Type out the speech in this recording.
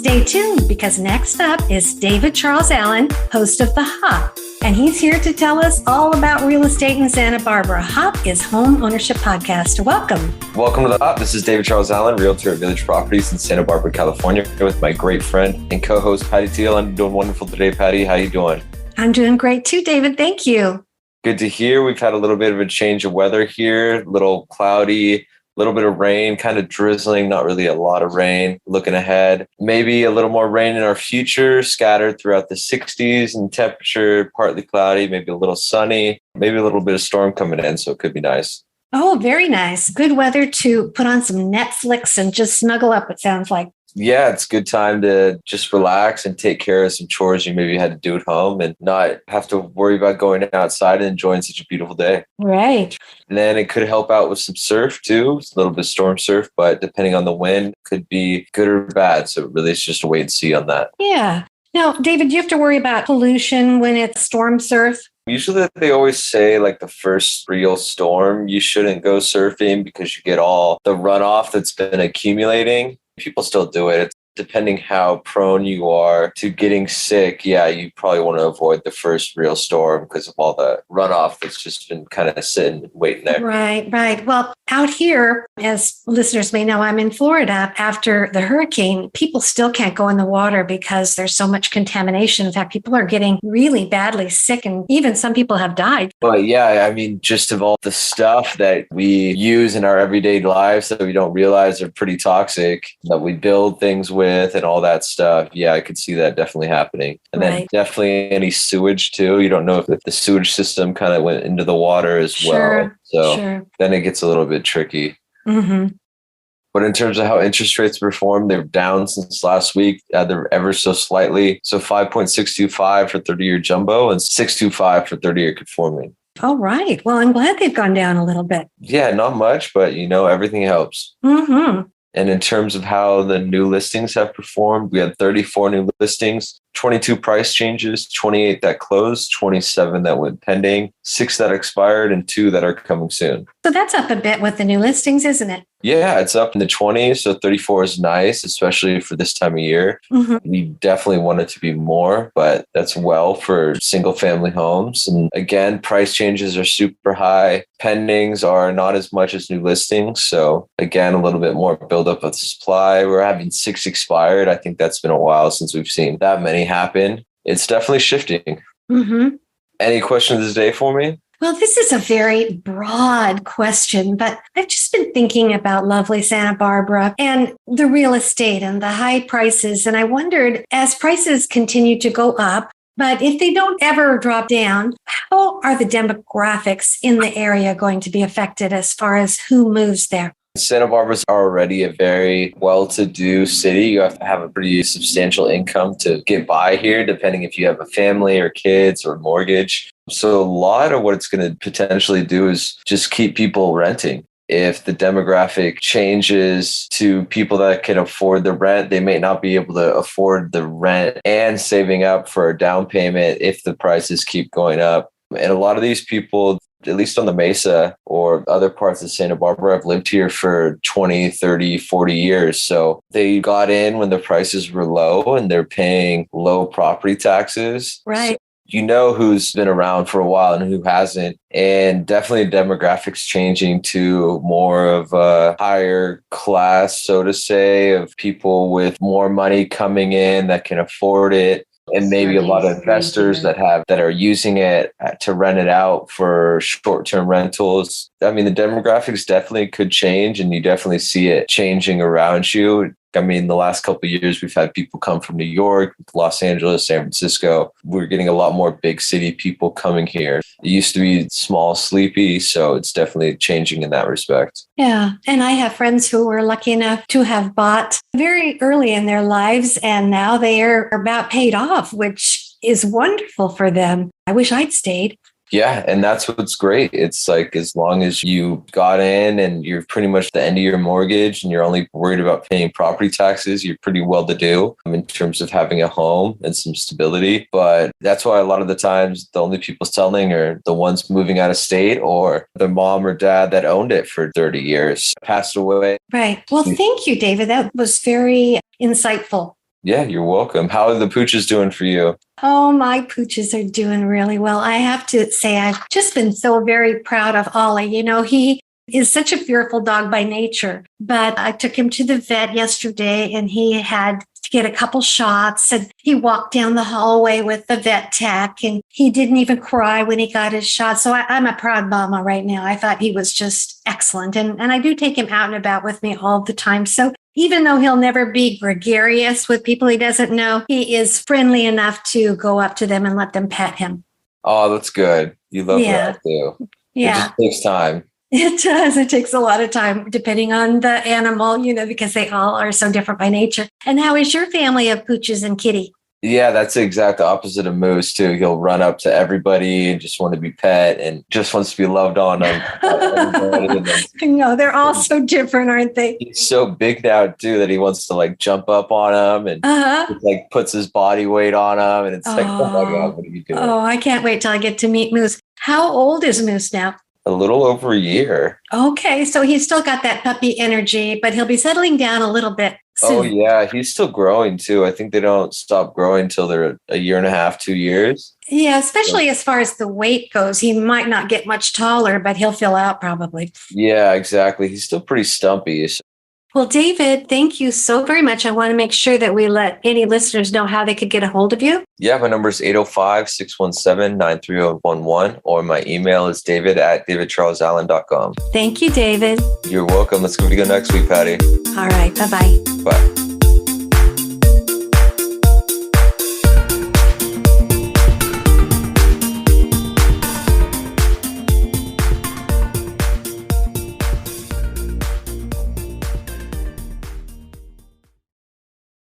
Stay tuned because next up is David Charles Allen, host of The Hop. And he's here to tell us all about real estate in Santa Barbara. HOP is Home Ownership Podcast. Welcome. Welcome to The Hop. This is David Charles Allen, Realtor at Village Properties in Santa Barbara, California, with my great friend and co-host, Patty Teal. I'm doing wonderful today, Patty. How you doing? I'm doing great too, David. Thank you. Good to hear. We've had a little bit of a change of weather here, a little cloudy, a little bit of rain, kind of drizzling, not really a lot of rain. Looking ahead, maybe a little more rain in our future, scattered throughout the 60s and temperature, partly cloudy, maybe a little sunny, maybe a little bit of storm coming in. So it could be nice. Oh, very nice. Good weather to put on some Netflix and just snuggle up, it sounds like. Yeah, it's a good time to just relax and take care of some chores you maybe had to do at home and not have to worry about going outside and enjoying such a beautiful day. Right. And then it could help out with some surf too. It's a little bit of storm surf, but depending on the wind, could be good or bad. So really it's just a wait and see on that. Yeah. Now, David, do you have to worry about pollution when it's storm surf? Usually they always say like the first real storm, you shouldn't go surfing because you get all the runoff that's been accumulating. People still do it. It's depending how prone you are to getting sick. Yeah, you probably want to avoid the first real storm because of all the runoff that's just been kind of sitting, waiting there. Right. Well, out here, as listeners may know, I'm in Florida. After the hurricane, people still can't go in the water because there's so much contamination. In fact, people are getting really badly sick and even some people have died. But yeah, I mean, just of all the stuff that we use in our everyday lives that we don't realize are pretty toxic, that we build things with and all that stuff. Yeah, I could see that definitely happening. And then definitely any sewage too. You don't know if the sewage system kind of went into the water as well. So then it gets a little bit tricky. Mm-hmm. But in terms of how interest rates performed, they're down since last week. They're ever so slightly. So 5.625 for 30-year jumbo and 625 for 30-year conforming. All right. Well, I'm glad they've gone down a little bit. Yeah, not much, but everything helps. Mm-hmm. And in terms of how the new listings have performed, we had 34 new listings, 22 price changes, 28 that closed, 27 that went pending, 6 that expired, and 2 that are coming soon. So that's up a bit with the new listings, isn't it? Yeah, it's up in the 20s. So 34 is nice, especially for this time of year. Mm-hmm. We definitely want it to be more, but that's well for single family homes. And again, price changes are super high. Pendings are not as much as new listings. So again, a little bit more buildup of supply. We're having 6 expired. I think that's been a while since we've seen that many happen. It's definitely shifting. Mm-hmm. Any questions today for me? Well, this is a very broad question, but I've just been thinking about lovely Santa Barbara and the real estate and the high prices. And I wondered, as prices continue to go up, but if they don't ever drop down, how are the demographics in the area going to be affected as far as who moves there? Santa Barbara's already a very well-to-do city. You have to have a pretty substantial income to get by here, depending if you have a family or kids or mortgage. So a lot of what it's going to potentially do is just keep people renting. If the demographic changes to people that can afford the rent, they may not be able to afford the rent and saving up for a down payment if the prices keep going up. And a lot of these people, at least on the Mesa or other parts of Santa Barbara, have lived here for 20, 30, 40 years. So they got in when the prices were low and they're paying low property taxes. Right. So you know who's been around for a while and who hasn't. And definitely demographics changing to more of a higher class, so to say, of people with more money coming in that can afford it. And maybe a lot of investors that are using it to rent it out for short-term rentals. I mean, the demographics definitely could change, and you definitely see it changing around you. I mean, the last couple of years, we've had people come from New York, Los Angeles, San Francisco. We're getting a lot more big city people coming here. It used to be small, sleepy, so it's definitely changing in that respect. Yeah. And I have friends who were lucky enough to have bought very early in their lives, and now they are about paid off, which is wonderful for them. I wish I'd stayed. Yeah, and that's what's great. It's like as long as you got in and you're pretty much the end of your mortgage and you're only worried about paying property taxes, you're pretty well to do in terms of having a home and some stability. But that's why a lot of the times the only people selling are the ones moving out of state or the mom or dad that owned it for 30 years, passed away. Right. Well, thank you, David. That was very insightful. Yeah, you're welcome. How are the pooches doing for you? Oh, my pooches are doing really well. I have to say, I've just been so very proud of Ollie. He is such a fearful dog by nature, but I took him to the vet yesterday and he had to get a couple shots, and he walked down the hallway with the vet tech and he didn't even cry when he got his shot. So I'm a proud mama right now. I thought he was just excellent. And I do take him out and about with me all the time. So even though he'll never be gregarious with people he doesn't know, he is friendly enough to go up to them and let them pet him. Oh, that's good. You love Yeah. that too. It Yeah. just takes time. It does. It takes a lot of time depending on the animal, because they all are so different by nature. And how is your family of pooches and kitty? Yeah, that's the exact opposite of Moose too. He'll run up to everybody and just want to be pet and just wants to be loved on. No, they're all so different, aren't they? He's so big now too that he wants to like jump up on him and like puts his body weight on him, and it's like, oh my God, what are you doing? Oh, I can't wait till I get to meet Moose. How old is Moose now? A little over a year. Okay, so he's still got that puppy energy, but he'll be settling down a little bit soon. Oh yeah, he's still growing too. I think they don't stop growing till they're a year and a half, 2 years. Yeah, especially as far as the weight goes. He might not get much taller, but he'll fill out probably. Yeah, exactly. He's still pretty stumpy. Well, David, thank you so very much. I want to make sure that we let any listeners know how they could get a hold of you. Yeah, my number is 805-617-9311, or my email is david@davidcharlesallen.com. Thank you, David. You're welcome. Let's give it a go next week, Patty. All right. Bye-bye. Bye.